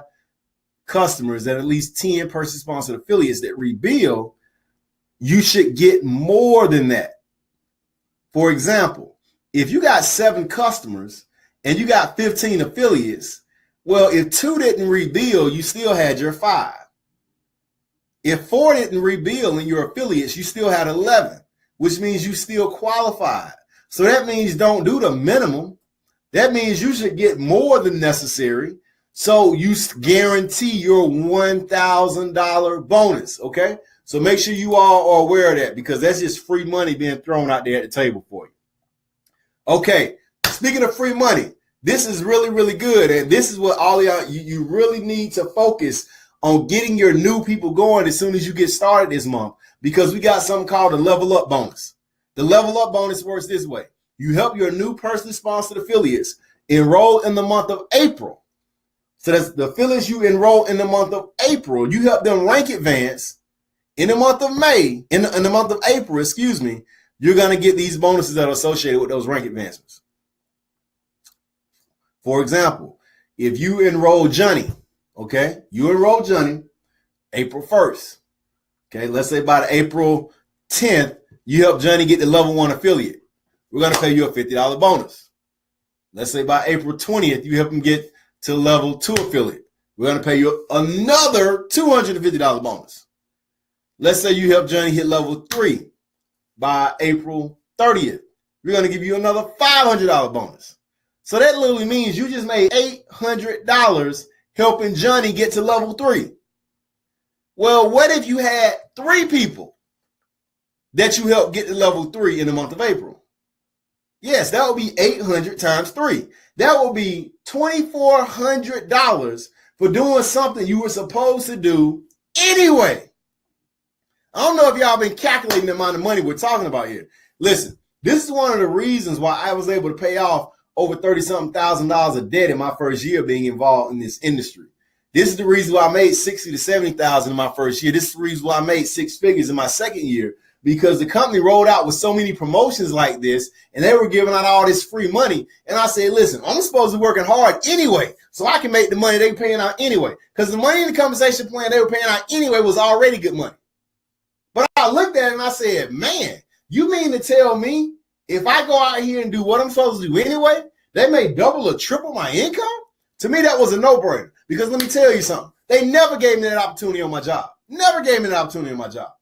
customers and at least 10 personally sponsored affiliates that rebill, you should get more than that. For example, if you got 7 customers and you got 15 affiliates, well, if 2 didn't rebill, you still had your 5. If 4 didn't rebill in your affiliates, you still had 11, which means you still qualified. So that means don't do the minimum. That means you should get more than necessary. So you guarantee your $1,000 bonus, okay? So make sure you all are aware of that, because that's just free money being thrown out there at the table for you. Okay, speaking of free money, this is really, really good. And this is what all y'all, you really need to focus on getting your new people going as soon as you get started this month, because we got something called a level up bonus. The level up bonus works this way. You help your new personally sponsored affiliates enroll in the month of April. So that's the affiliates you enroll in the month of April. You help them rank advance in the month of May, in the month of April, you're going to get these bonuses that are associated with those rank advancements. For example, if you enroll Johnny, okay, April 1st. Okay, let's say by the April 10th, you help Johnny get the level 1 affiliate. We're going to pay you a $50 bonus. Let's say by April 20th, you help him get to level 2 affiliate. We're going to pay you another $250 bonus. Let's say you help Johnny hit level 3 by April 30th. We're going to give you another $500 bonus. So that literally means you just made $800 helping Johnny get to level 3. Well, what if you had 3 people that you helped get to level 3 in the month of April? Yes, that would be 800 times 3. That would be $2,400 for doing something you were supposed to do anyway. I don't know if y'all been calculating the amount of money we're talking about here. Listen, this is one of the reasons why I was able to pay off over $30-something thousand of debt in my first year being involved in this industry. This is the reason why I made $60,000 to $70,000 in my first year. This is the reason why I made 6 figures in my second year, because the company rolled out with so many promotions like this, and they were giving out all this free money. And I said, listen, I'm supposed to be working hard anyway, so I can make the money they were paying out anyway, because the money in the compensation plan they were paying out anyway was already good money. But I looked at it and I said, man, you mean to tell me if I go out here and do what I'm supposed to do anyway, they may double or triple my income? To me, that was a no-brainer, because let me tell you something. They never gave me that opportunity on my job. Never gave me that opportunity on my job.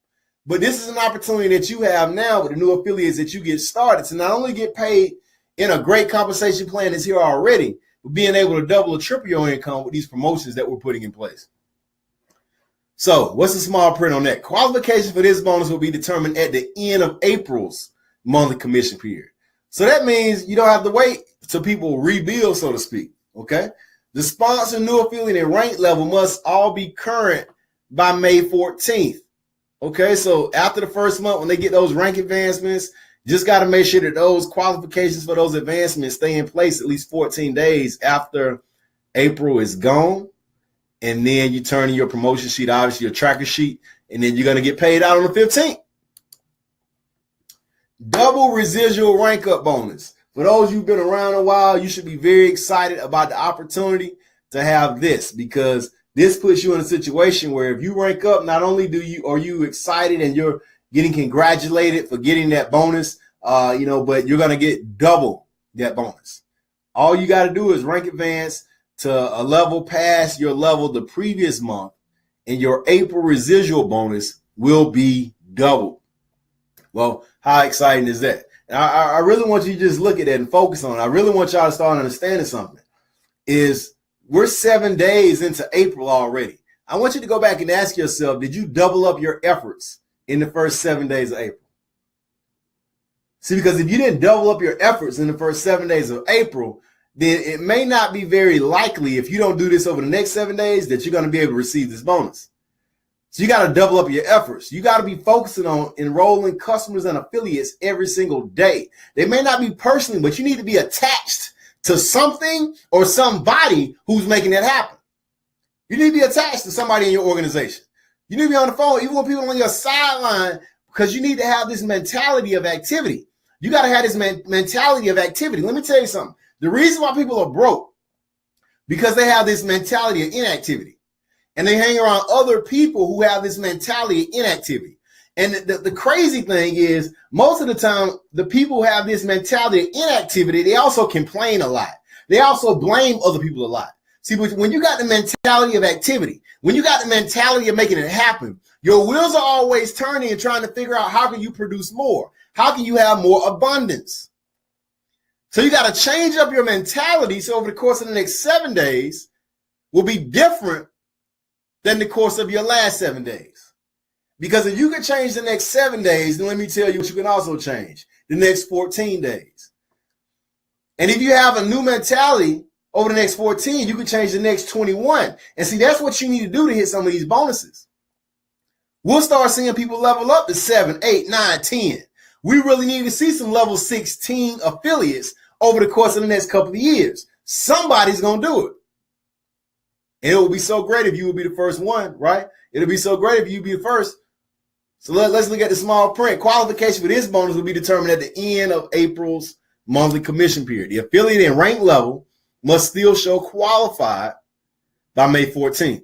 But this is an opportunity that you have now with the new affiliates that you get started to not only get paid in a great compensation plan that's here already, but being able to double or triple your income with these promotions that we're putting in place. So what's the small print on that? Qualification for this bonus will be determined at the end of April's monthly commission period. So that means you don't have to wait till people rebuild, so to speak, okay? The sponsor, new affiliate, and rank level must all be current by May 14th. Okay, so after the first month, when they get those rank advancements, just got to make sure that those qualifications for those advancements stay in place at least 14 days after April is gone. And then you turn in your promotion sheet, obviously your tracker sheet, and then you're going to get paid out on the 15th. Double residual rank up bonus. For those who've been around a while, you should be very excited about the opportunity to have this, because this puts you in a situation where if you rank up, not only are you excited and you're getting congratulated for getting that bonus, but you're going to get double that bonus. All you got to do is rank advance to a level past your level the previous month, and your April residual bonus will be doubled. Well, how exciting is that? And I really want you to just look at that and focus on it. I really want y'all to start understanding something. We're 7 days into April already. I want you to go back and ask yourself, did you double up your efforts in the first 7 days of April? See, because if you didn't double up your efforts in the first 7 days of April, then it may not be very likely, if you don't do this over the next 7 days, that you're going to be able to receive this bonus. So you got to double up your efforts. You got to be focusing on enrolling customers and affiliates every single day. They may not be personally, but you need to be attached to something or somebody who's making that happen. You need to be attached to somebody in your organization. You need to be on the phone, even with people on your sideline, because you need to have this mentality of activity. You got to have this mentality of activity. Let me tell you something. The reason why people are broke, because they have this mentality of inactivity. And they hang around other people who have this mentality of inactivity. And the crazy thing is, most of the time, the people who have this mentality of inactivity, they also complain a lot. They also blame other people a lot. See, when you got the mentality of activity, when you got the mentality of making it happen, your wheels are always turning and trying to figure out how can you produce more? How can you have more abundance? So you got to change up your mentality so over the course of the next 7 days will be different than the course of your last 7 days. Because if you can change the next 7 days, then let me tell you what you can also change: the next 14 days. And if you have a new mentality over the next 14, you can change the next 21. And see, that's what you need to do to hit some of these bonuses. We'll start seeing people level up to 7, 8, 9, 10. We really need to see some level 16 affiliates over the course of the next couple of years. Somebody's going to do it. And it will be so great if you will be the first one, right? It'll be so great if you be the first. So let's look at the small print. Qualification for this bonus will be determined at the end of April's monthly commission period. The affiliate and rank level must still show qualified by May 14th.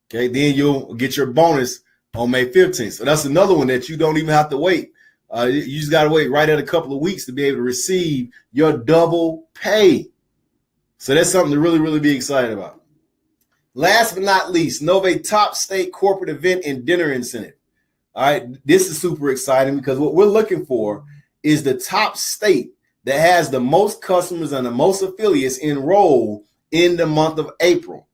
Okay, then you'll get your bonus on May 15th. So that's another one that you don't even have to wait. You just got to wait right at a couple of weeks to be able to receive your double pay. So that's something to really, really be excited about. Last but not least, Novae top state corporate event and dinner incentive. All right, this is super exciting because what we're looking for is the top state that has the most customers and the most affiliates enrolled in the month of April.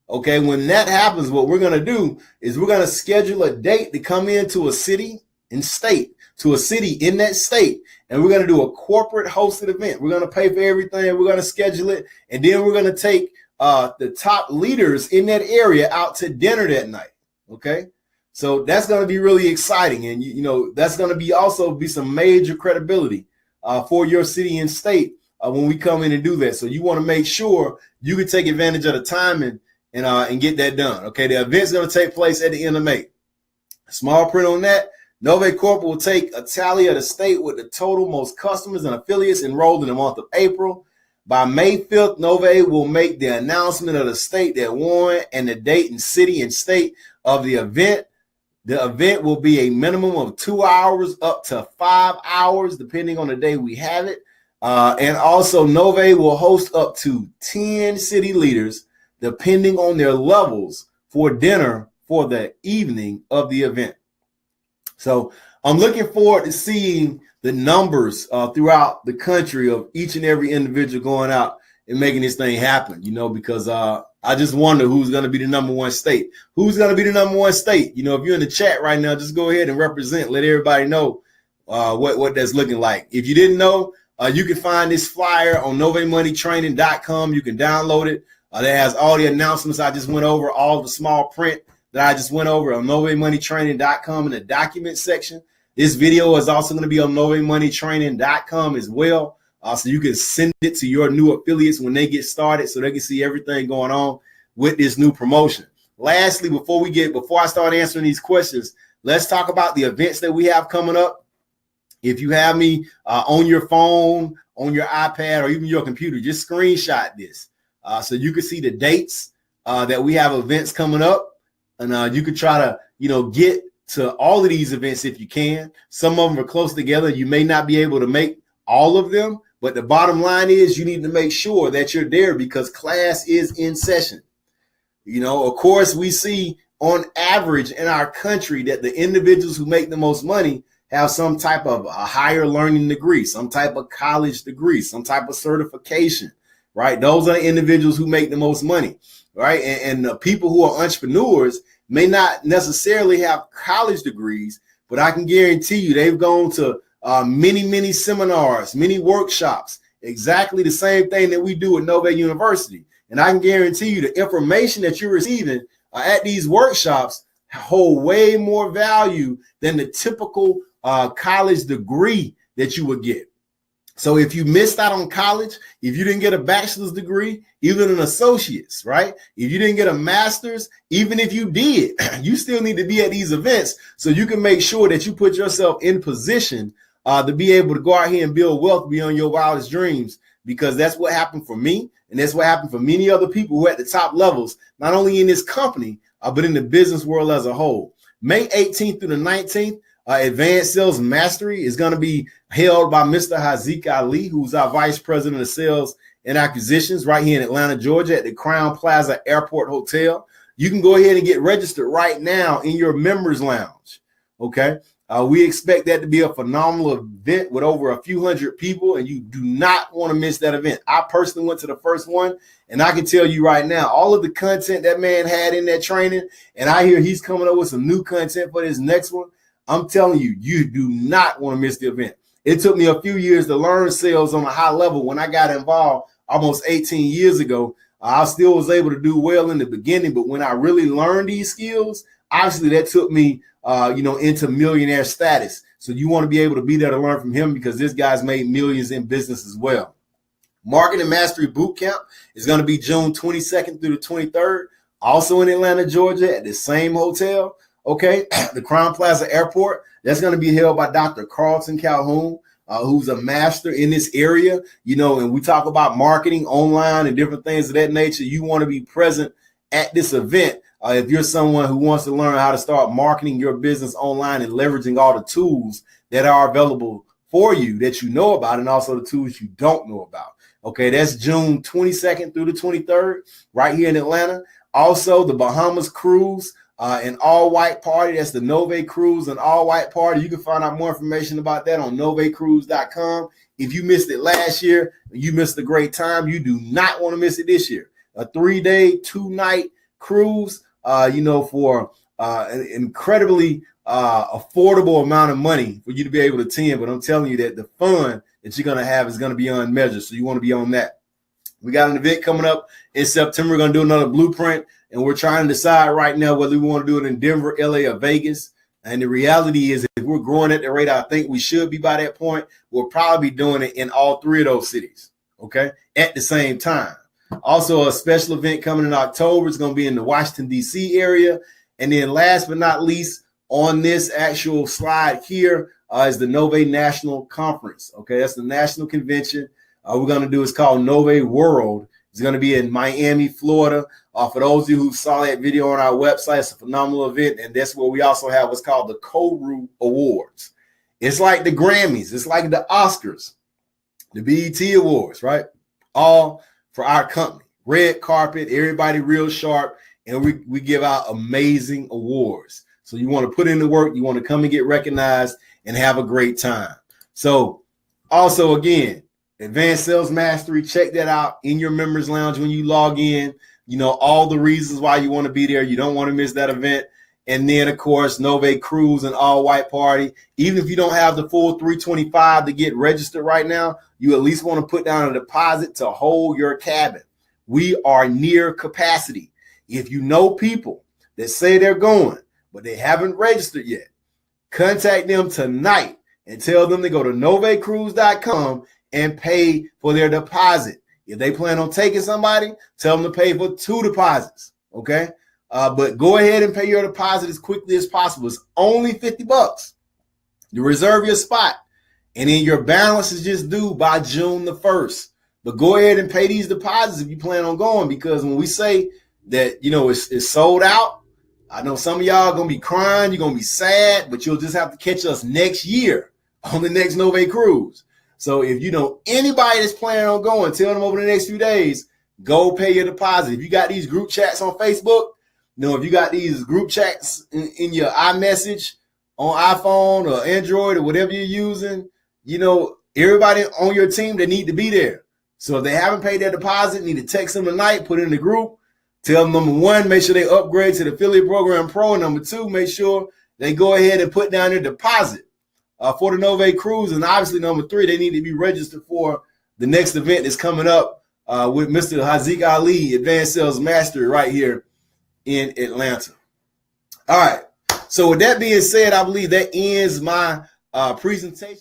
Okay, when that happens, what we're going to do is we're going to schedule a date to come into a city and state, to a city in that state, and we're going to do a corporate hosted event. We're going to pay for everything. We're going to schedule it, and then we're going to take the top leaders in that area out to dinner that night. Okay, so that's going to be really exciting, and you know that's going to be also be some major credibility for your city and state when we come in and do that. So you want to make sure you can take advantage of the timing and get that done. Okay, the event's going to take place at the end of May. Small print on that. Novae Corp will take a tally of the state with the total most customers and affiliates enrolled in the month of April. By May 5th, Novae will make the announcement of the state that won and the date and city and state of the event. The event will be a minimum of 2 hours up to 5 hours, depending on the day we have it. And also, Novae will host up to 10 city leaders, depending on their levels, for dinner for the evening of the event. So I'm looking forward to seeing the numbers throughout the country of each and every individual going out and making this thing happen, you know, because I just wonder who's going to be the number one state. Who's going to be the number one state? You know, if you're in the chat right now, just go ahead and represent. Let everybody know what that's looking like. If you didn't know, you can find this flyer on NovaeMoneyTraining.com. You can download it. That has all the announcements I just went over, all the small print that I just went over on NovaeMoneyTraining.com in the document section. This video is also going to be on NovaeMoneyTraining.com as well. So you can send it to your new affiliates when they get started so they can see everything going on with this new promotion. Lastly, before I start answering these questions, let's talk about the events that we have coming up. If you have me on your phone, on your iPad or even your computer. Just screenshot this so you can see the dates that we have events coming up. And you can try to, get to all of these events if you can. Some of them are close together. You may not be able to make all of them, but the bottom line is you need to make sure that you're there because class is in session. Of course, we see on average in our country that the individuals who make the most money have some type of a higher learning degree, some type of college degree, some type of certification, right? Those are the individuals who make the most money, right? And the people who are entrepreneurs may not necessarily have college degrees, but I can guarantee you they've gone to many seminars, many workshops, exactly the same thing that we do at Novae University. And I can guarantee you the information that you're receiving at these workshops hold way more value than the typical college degree that you would get. So if you missed out on college, if you didn't get a bachelor's degree, even an associate's, right? If you didn't get a master's, even if you did, you still need to be at these events so you can make sure that you put yourself in position to be able to go out here and build wealth beyond your wildest dreams, because that's what happened for me. And that's what happened for many other people who are at the top levels, not only in this company, but in the business world as a whole. May 18th through the 19th, Advanced Sales Mastery is going to be held by Mr. Haziq Ali, who's our Vice President of Sales and Acquisitions right here in Atlanta, Georgia at the Crown Plaza Airport Hotel. You can go ahead and get registered right now in your members lounge, okay? We expect that to be a phenomenal event with over a few hundred people, and you do not want to miss that event. I personally went to the first one, and I can tell you right now, all of the content that man had in that training, and I hear he's coming up with some new content for this next one. I'm telling you, you do not want to miss the event. It took me a few years to learn sales on a high level. When I got involved almost 18 years ago, I still was able to do well in the beginning, but when I really learned these skills, obviously that took me into millionaire status. So you want to be able to be there to learn from him because this guy's made millions in business as well. Marketing Mastery Bootcamp is going to be June 22nd through the 23rd, also in Atlanta, Georgia at the same hotel. Okay, the Crown Plaza Airport. That's going to be held by Dr. Carlton Calhoun, who's a master in this area, and we talk about marketing online and different things of that nature. You want to be present at this event. If you're someone who wants to learn how to start marketing your business online and leveraging all the tools that are available for you that you know about and also the tools you don't know about. Okay, that's June 22nd through the 23rd right here in Atlanta. Also, the Bahamas Cruise, an all-white party. That's the Novae Cruise, an all-white party. You can find out more information about that on novaecruise.com. If you missed it last year, you missed a great time. You do not want to miss it this year. A 3-day, 2-night cruise, for an incredibly affordable amount of money for you to be able to attend. But I'm telling you that the fun that you're going to have is going to be unmeasured. So you want to be on that. We got an event coming up in September. We're going to do another blueprint, and we're trying to decide right now whether we want to do it in Denver, LA, or Vegas. And the reality is, if we're growing at the rate I think we should be by that point, we'll probably be doing it in all 3 of those cities, okay, at the same time. Also, a special event coming in October. It's going to be in the Washington, D.C. area. And then last but not least, on this actual slide here is the Novae National Conference, okay? That's the national convention. We're going to do is called Novae World. It's going to be in Miami, Florida. For those of you who saw that video on our website, it's a phenomenal event. And that's where we also have what's called the Koru Awards. It's like the Grammys. It's like the Oscars, the BET Awards, right? All for our company. Red carpet, everybody real sharp. And we give out amazing awards. So you want to put in the work. You want to come and get recognized and have a great time. So also, again, Advanced Sales Mastery, check that out in your members lounge when you log in. All the reasons why you want to be there. You don't want to miss that event. And then, of course, Novae Cruise and all-white party. Even if you don't have the full $325 to get registered right now, you at least want to put down a deposit to hold your cabin. We are near capacity. If you know people that say they're going, but they haven't registered yet, contact them tonight and tell them to go to novaecruise.com and pay for their deposit. If they plan on taking somebody, tell them to pay for 2 deposits, okay? But go ahead and pay your deposit as quickly as possible. It's only $50 to reserve your spot. And then your balance is just due by June the 1st. But go ahead and pay these deposits if you plan on going, because when we say that, it's sold out, I know some of y'all are going to be crying. You're going to be sad, but you'll just have to catch us next year on the next Novae cruise. So if you know anybody that's planning on going, tell them over the next few days, go pay your deposit. If you got these group chats on Facebook, if you got these group chats in your iMessage on iPhone or Android or whatever you're using, everybody on your team, they need to be there. So if they haven't paid their deposit, need to text them tonight, put it in the group. Tell them, number one, make sure they upgrade to the Affiliate Program Pro. Number two, make sure they go ahead and put down their deposit for the Novae cruise. And obviously, number three, they need to be registered for the next event that's coming up with Mr. Haziq Ali, Advanced Sales Mastery, right here in Atlanta. All right. So with that being said, I believe that ends my presentation.